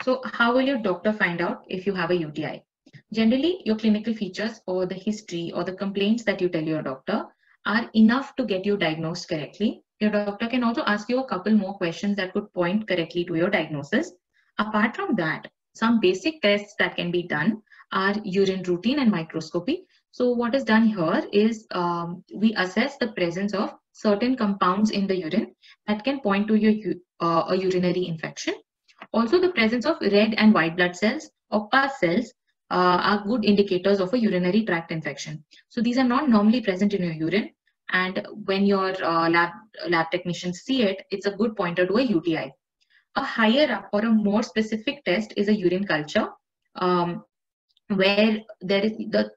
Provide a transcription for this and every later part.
So how will your doctor find out if you have a UTI? Generally, your clinical features or the history or the complaints that you tell your doctor are enough to get you diagnosed correctly. Your doctor can also ask you a couple more questions that could point correctly to your diagnosis. Apart from that, some basic tests that can be done are urine routine and microscopy. So what is done here is we assess the presence of certain compounds in the urine that can point to a urinary infection. Also, the presence of red and white blood cells or pus cells are good indicators of a urinary tract infection. So these are not normally present in your urine, and when your lab technicians see it, it's a good pointer to a UTI. A higher up or a more specific test is a urine culture, where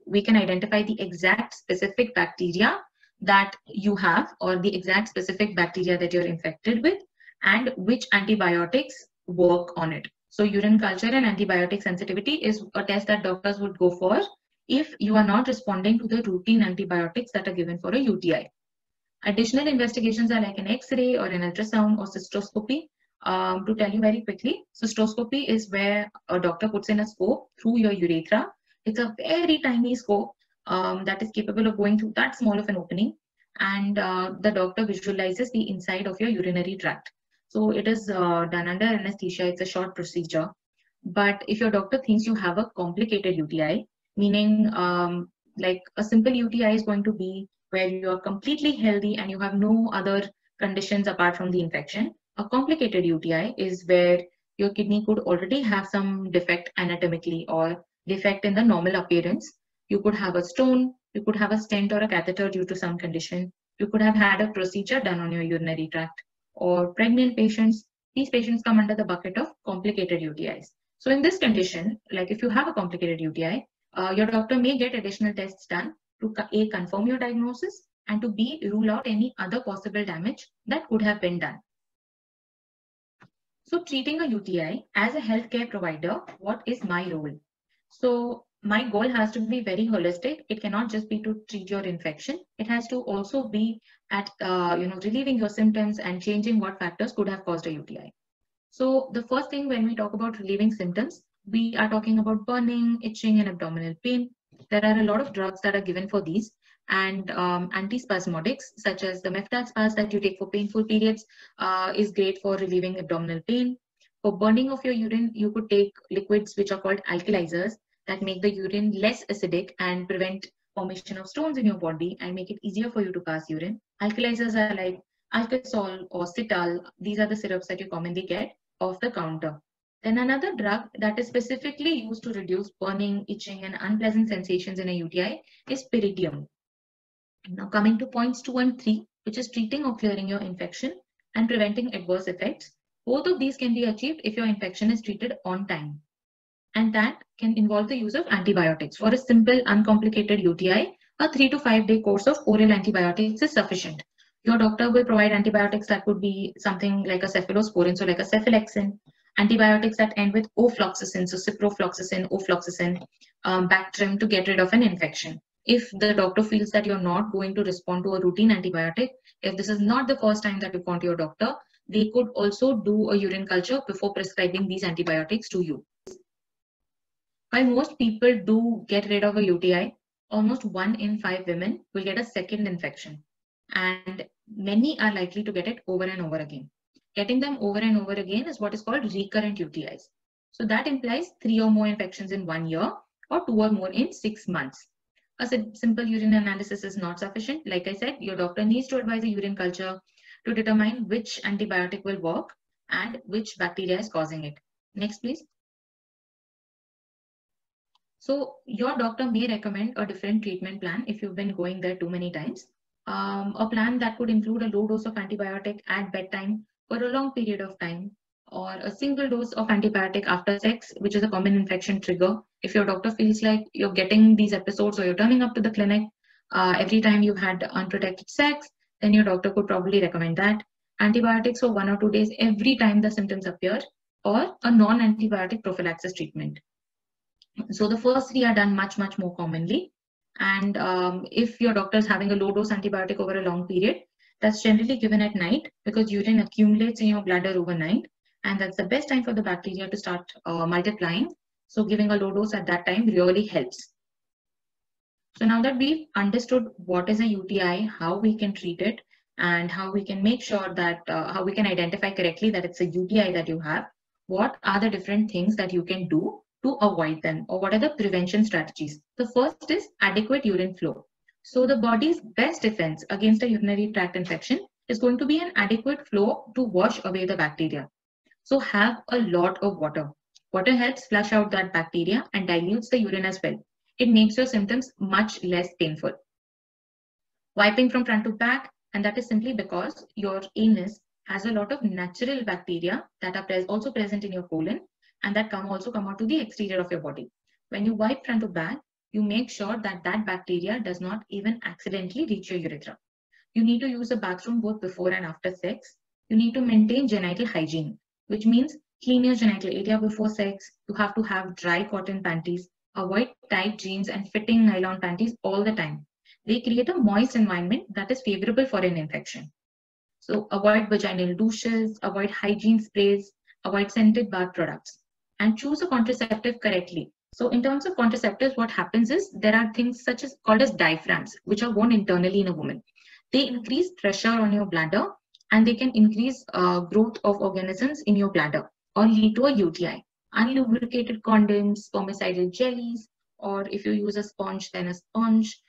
we can identify the exact specific bacteria that you have or the exact specific bacteria that you're infected with and which antibiotics work on it. So urine culture and antibiotic sensitivity is a test that doctors would go for if you are not responding to the routine antibiotics that are given for a UTI. Additional investigations are like an X-ray or an ultrasound or cystoscopy. To tell you very quickly, cystoscopy is where a doctor puts in a scope through your urethra. It's a very tiny scope that is capable of going through that small of an opening, and the doctor visualizes the inside of your urinary tract. So it is done under anesthesia. It's a short procedure. But if your doctor thinks you have a complicated UTI, meaning like a simple UTI is going to be where you are completely healthy and you have no other conditions apart from the infection. A complicated UTI is where your kidney could already have some defect anatomically or defect in the normal appearance. You could have a stone, you could have a stent or a catheter due to some condition. You could have had a procedure done on your urinary tract. Or pregnant patients, these patients come under the bucket of complicated UTIs. So in this condition, like if you have a complicated UTI, your doctor may get additional tests done to A, confirm your diagnosis, and to B, rule out any other possible damage that could have been done. So treating a UTI as a healthcare provider, what is my role? So my goal has to be very holistic. It cannot just be to treat your infection. It has to also be at relieving your symptoms and changing what factors could have caused a UTI. So the first thing when we talk about relieving symptoms, we are talking about burning, itching, and abdominal pain. There are a lot of drugs that are given for these, and antispasmodics such as the Meftal that you take for painful periods is great for relieving abdominal pain. For burning of your urine, you could take liquids which are called alkalizers that make the urine less acidic and prevent formation of stones in your body and make it easier for you to pass urine. Alkalizers are like Alkasol or Cital. These are the syrups that you commonly get off the counter. Then another drug that is specifically used to reduce burning, itching, and unpleasant sensations in a UTI is pyridium. Now coming to points 2 and 3, which is treating or clearing your infection and preventing adverse effects. Both of these can be achieved if your infection is treated on time. And that can involve the use of antibiotics. For a simple, uncomplicated UTI, a 3 to 5 day course of oral antibiotics is sufficient. Your doctor will provide antibiotics that could be something like a cephalosporin, so like a cephalexin, antibiotics that end with ofloxacin, so ciprofloxacin, ofloxacin, Bactrim to get rid of an infection. If the doctor feels that you're not going to respond to a routine antibiotic, if this is not the first time that you've gone to your doctor, they could also do a urine culture before prescribing these antibiotics to you. While most people do get rid of a UTI, almost 1 in 5 women will get a second infection, and many are likely to get it over and over again. Getting them over and over again is what is called recurrent UTIs. So that implies 3 or more infections in 1 year or 2 or more in 6 months. A simple urine analysis is not sufficient. Like I said, your doctor needs to advise a urine culture to determine which antibiotic will work and which bacteria is causing it. Next, please. So your doctor may recommend a different treatment plan if you've been going there too many times. A plan that could include a low dose of antibiotic at bedtime for a long period of time, or a single dose of antibiotic after sex, which is a common infection trigger. If your doctor feels like you're getting these episodes or you're turning up to the clinic every time you've had unprotected sex, then your doctor could probably recommend that. Antibiotics for 1 or 2 days every time the symptoms appear, or a non-antibiotic prophylaxis treatment. So the first 3 are done much more commonly. And if your doctor is having a low dose antibiotic over a long period, that's generally given at night because urine accumulates in your bladder overnight. and that's the best time for the bacteria to start multiplying. So giving a low dose at that time really helps. So now that we've understood what is a UTI, how we can treat it, and how we can make sure that how we can identify correctly that it's a UTI that you have, what are the different things that you can do to avoid them, or what are the prevention strategies? The first is adequate urine flow. So the body's best defense against a urinary tract infection is going to be an adequate flow to wash away the bacteria. So have a lot of water. Water helps flush out that bacteria and dilutes the urine as well. It makes your symptoms much less painful. Wiping from front to back, and that is simply because your anus has a lot of natural bacteria that are also present in your colon, and that also come out to the exterior of your body. When you wipe front to back, you make sure that that bacteria does not even accidentally reach your urethra. You need to use a bathroom both before and after sex. You need to maintain genital hygiene, which means clean your genital area before sex. You have to have dry cotton panties. Avoid tight jeans and fitting nylon panties all the time. They create a moist environment that is favorable for an infection. So avoid vaginal douches, avoid hygiene sprays, avoid scented bath products, and choose a contraceptive correctly. So in terms of contraceptives, what happens is there are things such as called as diaphragms, which are worn internally in a woman. They increase pressure on your bladder, and they can increase growth of organisms in your bladder or lead to a UTI. Unlubricated condoms, spermicidal jellies, or if you use a sponge, then a sponge.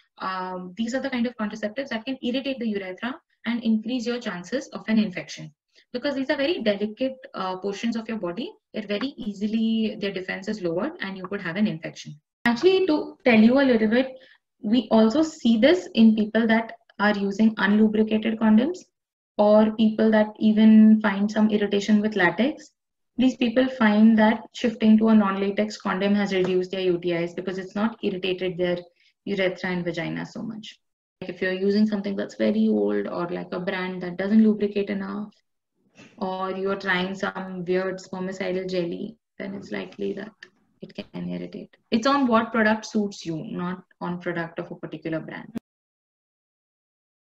These are the kind of contraceptives that can irritate the urethra and increase your chances of an infection. Because these are very delicate portions of your body, they're very easily, their defense is lowered and you could have an infection. Actually, to tell you a little bit, we also see this in people that are using unlubricated condoms, or people that even find some irritation with latex. These people find that shifting to a non-latex condom has reduced their UTIs because it's not irritated their urethra and vagina so much. Like if you're using something that's very old, or like a brand that doesn't lubricate enough, or you're trying some weird spermicidal jelly, then it's likely that it can irritate. It's on what product suits you, not on product of a particular brand.